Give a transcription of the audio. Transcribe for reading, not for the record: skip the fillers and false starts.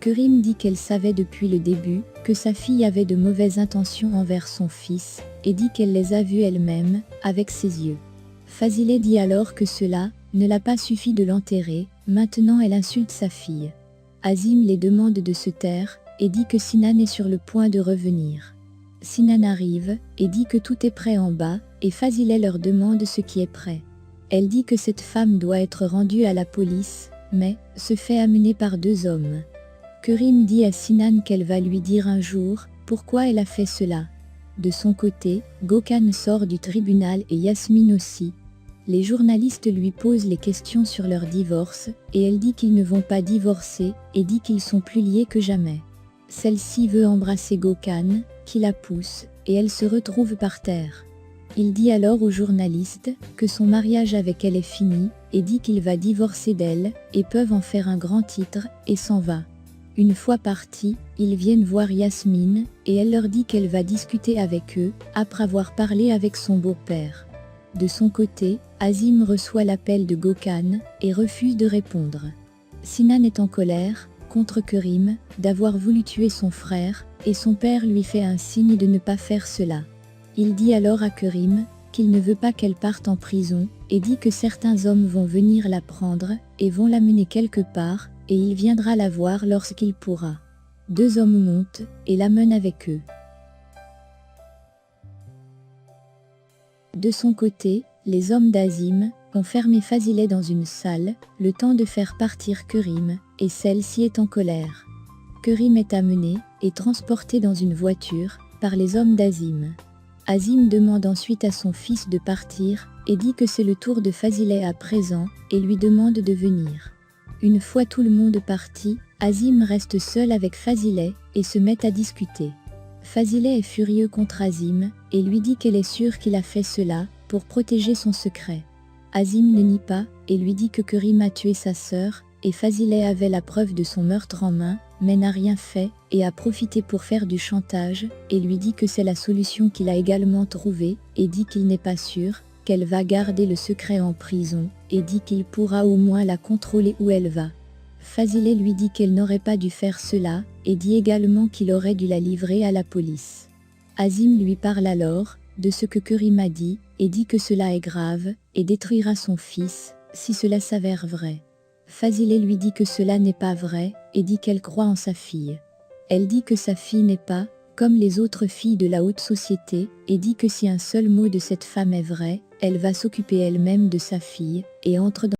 Kerim dit qu'elle savait depuis le début que sa fille avait de mauvaises intentions envers son fils, et dit qu'elle les a vues elle-même, avec ses yeux. Fazileh dit alors que cela ne l'a pas suffi de l'enterrer, maintenant elle insulte sa fille. Azim les demande de se taire, et dit que Sinan est sur le point de revenir. Sinan arrive, et dit que tout est prêt en bas, et Fazileh leur demande ce qui est prêt. Elle dit que cette femme doit être rendue à la police, mais se fait amener par 2 hommes. Kerim dit à Sinan qu'elle va lui dire un jour pourquoi elle a fait cela. De son côté, Gökhan sort du tribunal et Yasmine aussi. Les journalistes lui posent les questions sur leur divorce, et elle dit qu'ils ne vont pas divorcer, et dit qu'ils sont plus liés que jamais. Celle-ci veut embrasser Gökhan, qui la pousse, et elle se retrouve par terre. Il dit alors aux journalistes que son mariage avec elle est fini, et dit qu'il va divorcer d'elle, et peuvent en faire un grand titre, et s'en va. Une fois partis, ils viennent voir Yasmine, et elle leur dit qu'elle va discuter avec eux, après avoir parlé avec son beau-père. De son côté, Azim reçoit l'appel de Gökhan, et refuse de répondre. Sinan est en colère, contre Kerim, d'avoir voulu tuer son frère, et son père lui fait un signe de ne pas faire cela. Il dit alors à Kerim qu'il ne veut pas qu'elle parte en prison, et dit que certains hommes vont venir la prendre, et vont l'amener quelque part, et il viendra la voir lorsqu'il pourra. 2 hommes montent, et l'amènent avec eux. De son côté, les hommes d'Azim ont fermé Fazileh dans une salle, le temps de faire partir Kerim, et celle-ci est en colère. Kerim est amené, et transporté dans une voiture, par les hommes d'Azim. Azim demande ensuite à son fils de partir, et dit que c'est le tour de Fazileh à présent, et lui demande de venir. Une fois tout le monde parti, Azim reste seul avec Fazileh, et se met à discuter. Fazileh est furieux contre Azim, et lui dit qu'elle est sûre qu'il a fait cela, pour protéger son secret. Azim ne nie pas, et lui dit que Kerim a tué sa sœur, et Fazileh avait la preuve de son meurtre en main, mais n'a rien fait, et a profité pour faire du chantage, et lui dit que c'est la solution qu'il a également trouvée, et dit qu'il n'est pas sûr qu'elle va garder le secret en prison, et dit qu'il pourra au moins la contrôler où elle va. Fazileh lui dit qu'elle n'aurait pas dû faire cela, et dit également qu'il aurait dû la livrer à la police. Azim lui parle alors de ce que Kerim a dit, et dit que cela est grave, et détruira son fils, si cela s'avère vrai. Fazileh lui dit que cela n'est pas vrai, et dit qu'elle croit en sa fille. Elle dit que sa fille n'est pas comme les autres filles de la haute société, et dit que si un seul mot de cette femme est vrai, elle va s'occuper elle-même de sa fille, et entre dans